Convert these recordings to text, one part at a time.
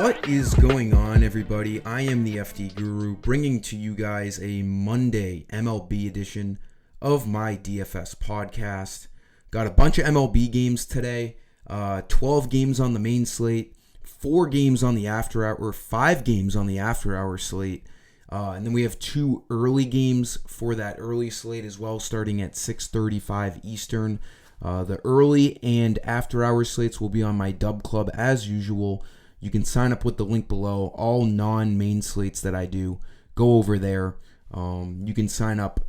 What is going on, everybody? I am the FD Guru, bringing to you guys a Monday MLB edition of my DFS podcast. Got a bunch of MLB games today, 12 games on the main slate, 4 games on the after hour, 5 games on the after hour slate, and then we have 2 early games for that early slate as well, starting at 6:35 Eastern. The early and after hour slates will be on my Dub Club as usual. You can sign up with the link below. All non-main slates that I do, go over there. You can sign up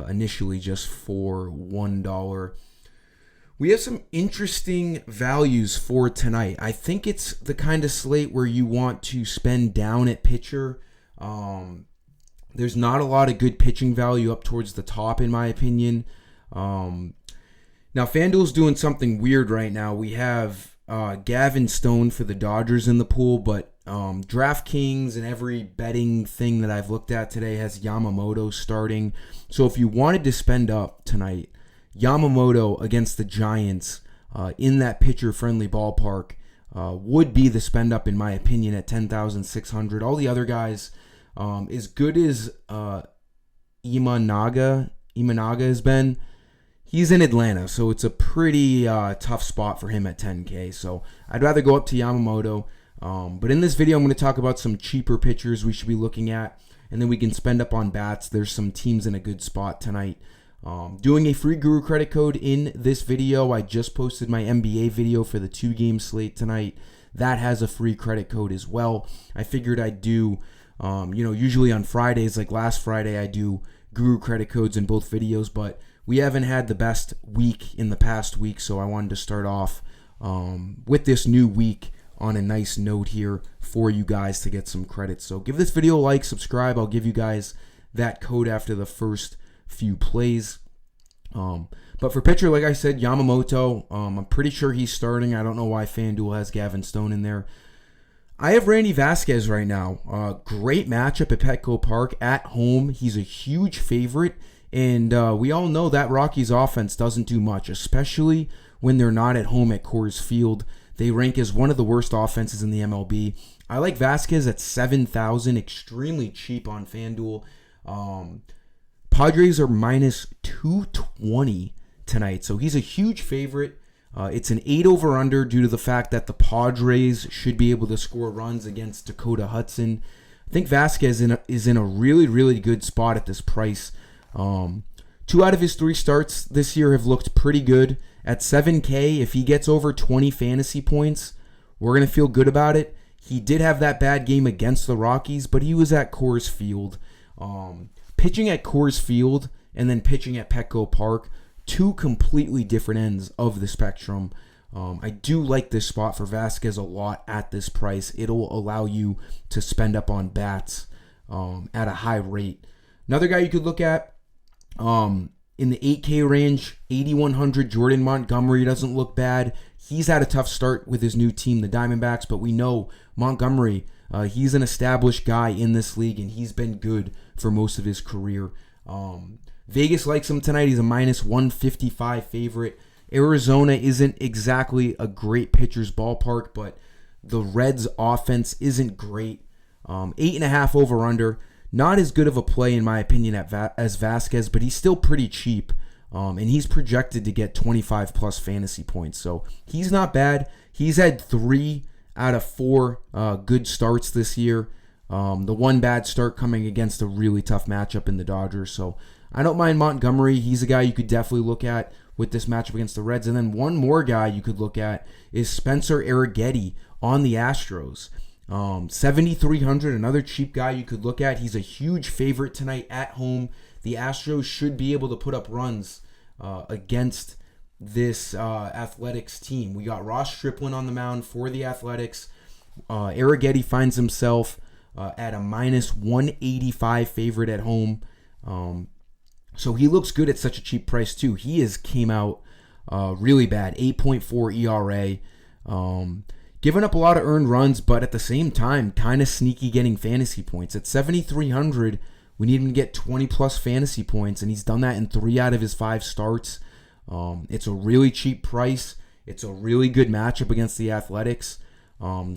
initially just for $1. We have some interesting values for tonight. I think it's the kind of slate where you want to spend down at pitcher. There's not a lot of good pitching value up towards the top, in my opinion. Now, FanDuel's doing something weird right now. We have Gavin Stone for the Dodgers in the pool, but DraftKings and every betting thing that I've looked at today has Yamamoto starting. So if you wanted to spend up tonight, Yamamoto against the Giants in that pitcher-friendly ballpark would be the spend up, in my opinion, at 10,600. All the other guys, as good as Imanaga has been, he's in Atlanta, so it's a pretty tough spot for him at 10K. So I'd rather go up to Yamamoto. But in this video, I'm going to talk about some cheaper pitchers we should be looking at, and then we can spend up on bats. There's some teams in a good spot tonight. Doing a free Guru credit code in this video. I just posted my NBA video for the 2-game slate tonight. That has a free credit code as well. I figured I'd do, usually on Fridays, like last Friday, I do Guru credit codes in both videos, but we haven't had the best week in the past week, so I wanted to start off with this new week on a nice note here for you guys to get some credit. So give this video a like, subscribe. I'll give you guys that code after the first few plays. But for pitcher, like I said, Yamamoto, I'm pretty sure he's starting. I don't know why FanDuel has Gavin Stone in there. I have Randy Vasquez right now. Great matchup at Petco Park at home. He's a huge favorite. And we all know that Rockies offense doesn't do much, especially when they're not at home at Coors Field. They rank as one of the worst offenses in the MLB. I like Vasquez at 7,000, extremely cheap on FanDuel. Padres are minus 220 tonight, so he's a huge favorite. It's an 8 over-under due to the fact that the Padres should be able to score runs against Dakota Hudson. I think Vasquez is in a really, really good spot at this price. 2 out of his 3 starts this year have looked pretty good. At 7K, if he gets over 20 fantasy points, we're going to feel good about it. He did have that bad game against the Rockies, but he was at Coors Field. Pitching at Coors Field and then pitching at Petco Park, 2 completely different ends of the spectrum. I do like this spot for Vasquez a lot at this price. It'll allow you to spend up on bats at a high rate. Another guy you could look at, in the 8K range, 8,100, Jordan Montgomery doesn't look bad. He's had a tough start with his new team, the Diamondbacks, but we know Montgomery, he's an established guy in this league, and he's been good for most of his career. Vegas likes him tonight. He's a minus 155 favorite. Arizona isn't exactly a great pitcher's ballpark, but the Reds' offense isn't great. 8.5 over-under. Not as good of a play, in my opinion, as Vasquez, but he's still pretty cheap, and he's projected to get 25-plus fantasy points. So he's not bad. He's had 3 out of 4 good starts this year. The one bad start coming against a really tough matchup in the Dodgers. So I don't mind Montgomery. He's a guy you could definitely look at with this matchup against the Reds. And then one more guy you could look at is Spencer Arrighetti on the Astros. 7,300, another cheap guy you could look at. He's a huge favorite tonight at home. The Astros should be able to put up runs against this Athletics team. We got Ross Stripling on the mound for the Athletics. Arrighetti finds himself at a minus 185 favorite at home. So he looks good at such a cheap price too. He came out really bad, 8.4 ERA. Giving up a lot of earned runs, but at the same time, kind of sneaky getting fantasy points. At 7,300, we need him to get 20-plus fantasy points, and he's done that in 3 out of his 5 starts. It's a really cheap price. It's a really good matchup against the Athletics.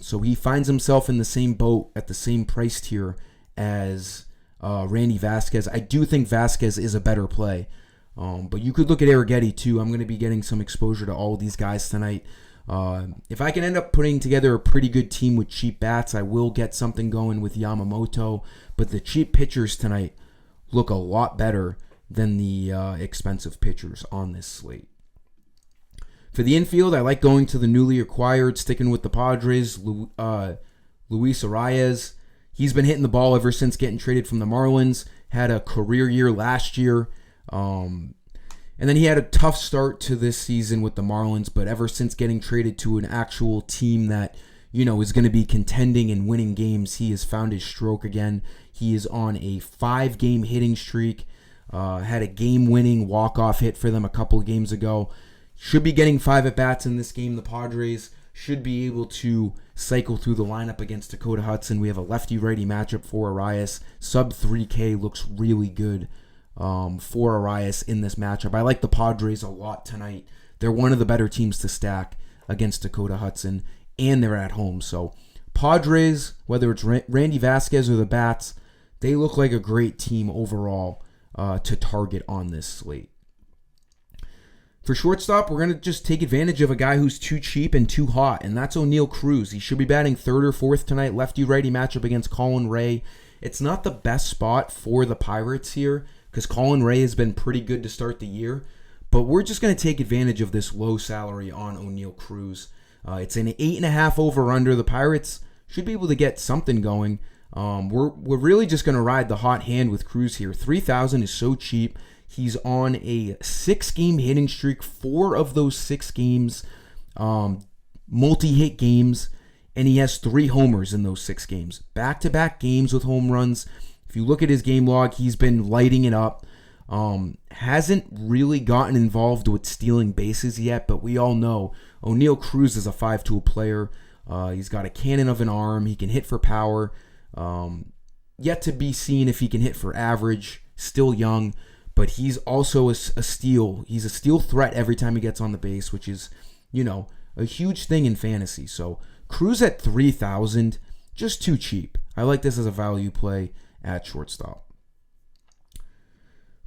So he finds himself in the same boat at the same price tier as Randy Vasquez. I do think Vasquez is a better play. But you could look at Arrighetti too. I'm going to be getting some exposure to all of these guys tonight. If I can end up putting together a pretty good team with cheap bats, I will get something going with Yamamoto. But the cheap pitchers tonight look a lot better than the expensive pitchers on this slate. For the infield, I like going to the newly acquired, sticking with the Padres, Luis Arias. He's been hitting the ball ever since getting traded from the Marlins. Had a career year last year. And then he had a tough start to this season with the Marlins, but ever since getting traded to an actual team that, is going to be contending and winning games, he has found his stroke again. He is on a 5-game hitting streak. Had a game-winning walk-off hit for them a couple of games ago. Should be getting 5 at-bats in this game. The Padres should be able to cycle through the lineup against Dakota Hudson. We have a lefty-righty matchup for Arias. Sub 3K looks really good for Arias in this matchup. I like the Padres a lot tonight. They're one of the better teams to stack against Dakota Hudson, and they're at home. So Padres, whether it's Randy Vasquez or the Bats, they look like a great team overall to target on this slate. For shortstop, we're going to just take advantage of a guy who's too cheap and too hot, and that's O'Neal Cruz. He should be batting 3rd or 4th tonight. Lefty-righty matchup against Colin Ray. It's not the best spot for the Pirates here because Colin Ray has been pretty good to start the year, but we're just going to take advantage of this low salary on O'Neal Cruz. It's an 8.5 over-under. The Pirates should be able to get something going. We're really just going to ride the hot hand with Cruz here. 3,000 is so cheap. He's on a 6-game hitting streak, 4 of those 6 games, multi-hit games, and he has 3 homers in those 6 games. Back-to-back games with home runs. If you look at his game log, he's been lighting it up. Hasn't really gotten involved with stealing bases yet, but we all know O'Neal Cruz is a 5-tool player. He's got a cannon of an arm. He can hit for power. Yet to be seen if he can hit for average. Still young. But he's also a steal. He's a steal threat every time he gets on the base, which is, a huge thing in fantasy. So Cruz at 3,000, just too cheap. I like this as a value play at shortstop.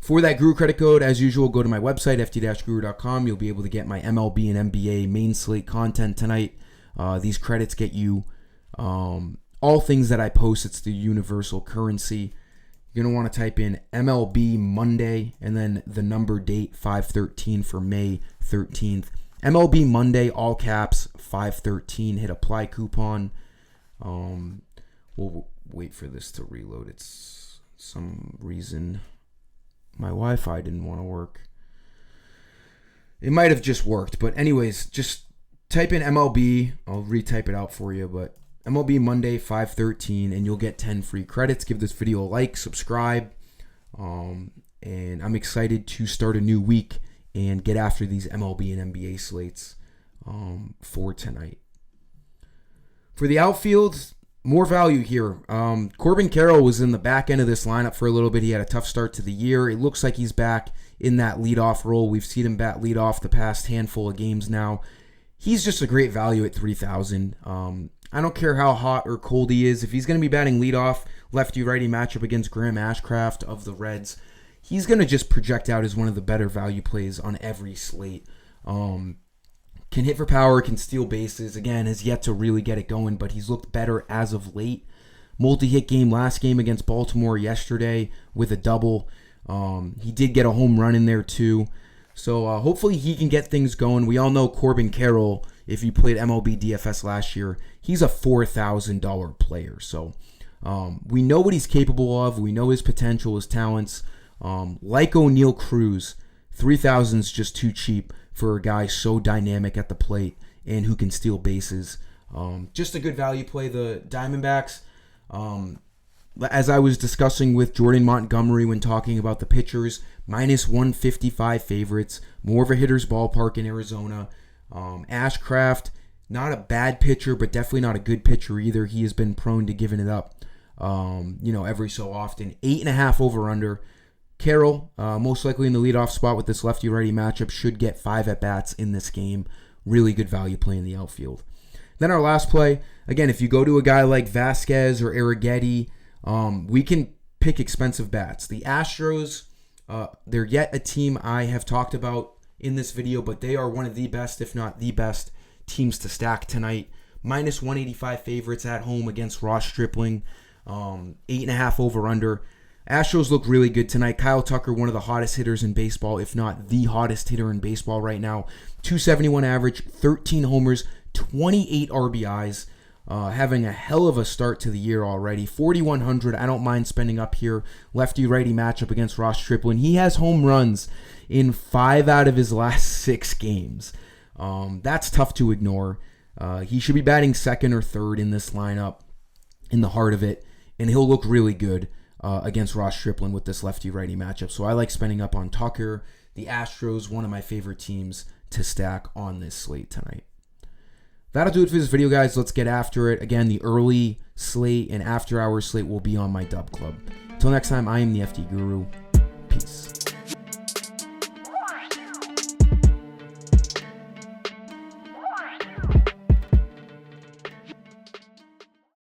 For that Guru credit code, as usual, go to my website, FD-Guru.com. You'll be able to get my MLB and NBA main slate content tonight. These credits get you all things that I post. It's the universal currency. You're going to want to type in MLB Monday and then the number date 5/13 for May 13th. MLB Monday, all caps, 5/13. Hit apply coupon. We'll wait for this to reload. It's some reason my Wi-Fi didn't want to work. It might have just worked. But anyways, just type in MLB. I'll retype it out for you. But MLB Monday 5/13 and you'll get 10 free credits. Give this video a like, subscribe, and I'm excited to start a new week and get after these MLB and NBA slates for tonight. For the outfield, more value here. Corbin Carroll was in the back end of this lineup for a little bit. He had a tough start to the year. It looks like he's back in that leadoff role. We've seen him bat leadoff the past handful of games now. He's just a great value at 3,000. I don't care how hot or cold he is. If he's going to be batting leadoff, lefty-righty matchup against Graham Ashcraft of the Reds, he's going to just project out as one of the better value plays on every slate. Can hit for power, can steal bases. Again, has yet to really get it going, but he's looked better as of late. Multi-hit game last game against Baltimore yesterday with a double. He did get a home run in there too. So hopefully he can get things going. We all know Corbin Carroll, if you played MLB DFS last year, he's a $4,000 player. So we know what he's capable of. We know his potential, his talents. Like O'Neal Cruz, 3,000 is just too cheap for a guy so dynamic at the plate and who can steal bases. Just a good value play. The Diamondbacks, as I was discussing with Jordan Montgomery when talking about the pitchers, minus 155 favorites, more of a hitter's ballpark in Arizona. Ashcraft, not a bad pitcher, but definitely not a good pitcher either. He has been prone to giving it up, every so often. 8.5 over under. Carroll, most likely in the leadoff spot with this lefty-righty matchup, should get 5 at-bats in this game. Really good value play in the outfield. Then our last play, again, if you go to a guy like Vasquez or Arrighetti, we can pick expensive bats. The Astros, they're yet a team I have talked about in this video, but they are one of the best, if not the best, teams to stack tonight. Minus 185 favorites at home against Ross Stripling. 8.5 over under. Astros look really good tonight. Kyle Tucker, one of the hottest hitters in baseball, if not the hottest hitter in baseball right now. 271 average, 13 homers, 28 RBIs. Having a hell of a start to the year already. 4,100. I don't mind spending up here. Lefty-righty matchup against Ross Stripling. He has home runs in 5 out of his last 6 games. That's tough to ignore. He should be batting second or third in this lineup, in the heart of it, and he'll look really good against Ross Stripling with this lefty-righty matchup. So I like spending up on Tucker. The Astros, one of my favorite teams to stack on this slate tonight. That'll do it for this video, guys. Let's get after it. Again, the early slate and after-hours slate will be on my Dub Club. Until next time, I am the FD Guru. Peace.